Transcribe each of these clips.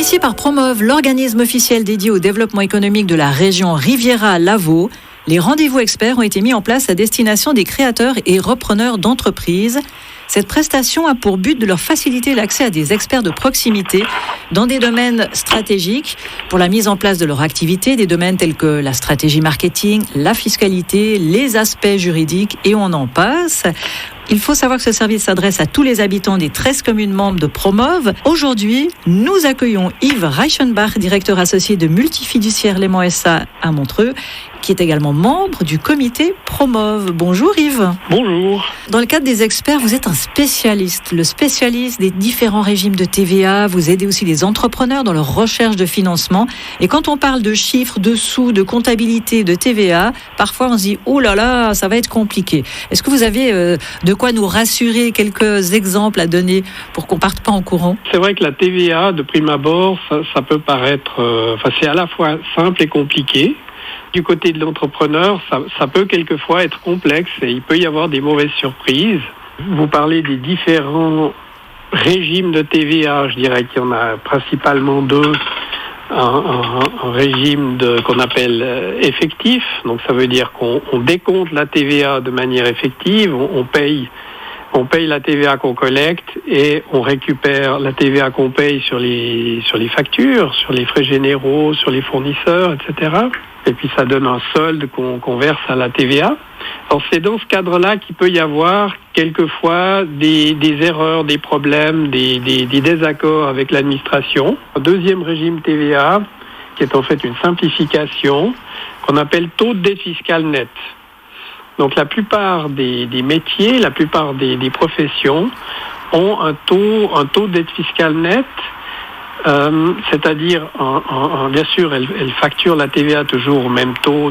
Initié par Promove, l'organisme officiel dédié au développement économique de la région Riviera-Lavaux, les rendez-vous experts ont été mis en place à destination des créateurs et repreneurs d'entreprises. Cette prestation a pour but de leur faciliter l'accès à des experts de proximité dans des domaines stratégiques pour la mise en place de leur activité, des domaines tels que la stratégie marketing, la fiscalité, les aspects juridiques et on en passe. Il faut savoir que ce service s'adresse à tous les habitants des 13 communes membres de Promove. Aujourd'hui, nous accueillons Yves Reichenbach, directeur associé de Multifiduciaire Léman SA à Montreux, qui est également membre du comité Promove. Bonjour Yves. Bonjour. Dans le cadre des experts, vous êtes un spécialiste, le spécialiste des différents régimes de TVA. Vous aidez aussi les entrepreneurs dans leur recherche de financement. Et quand on parle de chiffres, de sous, de comptabilité, de TVA, parfois on se dit « Oh là là, ça va être compliqué ». Est-ce que vous avez de quoi nous rassurer, quelques exemples à donner pour qu'on ne parte pas en courant? C'est vrai que la TVA, de prime abord, ça peut paraître... c'est à la fois simple et compliqué. Du côté de l'entrepreneur, ça peut quelquefois être complexe et il peut y avoir des mauvaises surprises. Vous parlez des différents régimes de TVA, je dirais qu'il y en a principalement deux. Un régime qu'on appelle effectif, donc ça veut dire qu'on décompte la TVA de manière effective, on paye la TVA qu'on collecte et on récupère la TVA qu'on paye sur les factures, sur les frais généraux, sur les fournisseurs, etc. Et puis ça donne un solde qu'on verse à la TVA. Alors c'est dans ce cadre-là qu'il peut y avoir quelquefois des erreurs, des problèmes, des désaccords avec l'administration. Un deuxième régime TVA, qui est en fait une simplification, qu'on appelle taux de dette fiscale nette. Donc la plupart des métiers, la plupart des professions ont un taux de dette fiscale nette. C'est-à-dire, bien sûr, elle facture la TVA toujours au même taux,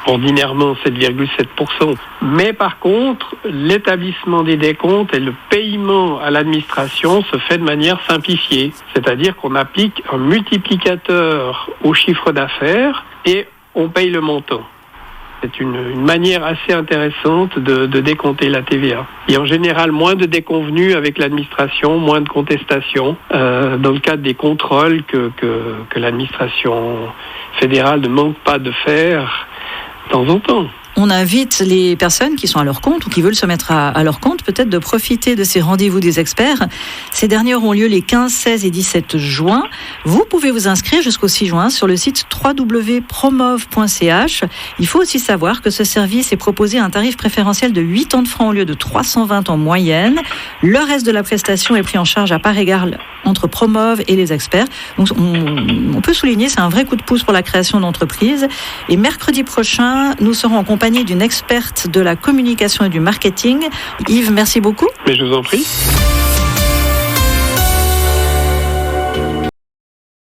ordinairement 7,7%. Mais par contre, l'établissement des décomptes et le paiement à l'administration se fait de manière simplifiée. C'est-à-dire qu'on applique un multiplicateur au chiffre d'affaires et on paye le montant. C'est une manière assez intéressante de décompter la TVA. Il y a en général moins de déconvenues avec l'administration, moins de contestations dans le cadre des contrôles que l'administration fédérale ne manque pas de faire de temps en temps. On invite les personnes qui sont à leur compte ou qui veulent se mettre à leur compte peut-être de profiter de ces rendez-vous des experts. Ces derniers auront lieu les 15, 16 et 17 juin. Vous pouvez vous inscrire jusqu'au 6 juin sur le site www.promove.ch. Il faut aussi savoir que ce service est proposé à un tarif préférentiel de 80 francs au lieu de 320 en moyenne. Le reste de la prestation est pris en charge à part égale entre Promove et les experts. Donc on peut souligner, c'est un vrai coup de pouce pour la création d'entreprises. Et mercredi prochain, nous serons en compagnie d'une experte de la communication et du marketing. Yves, merci beaucoup. Mais je vous en prie.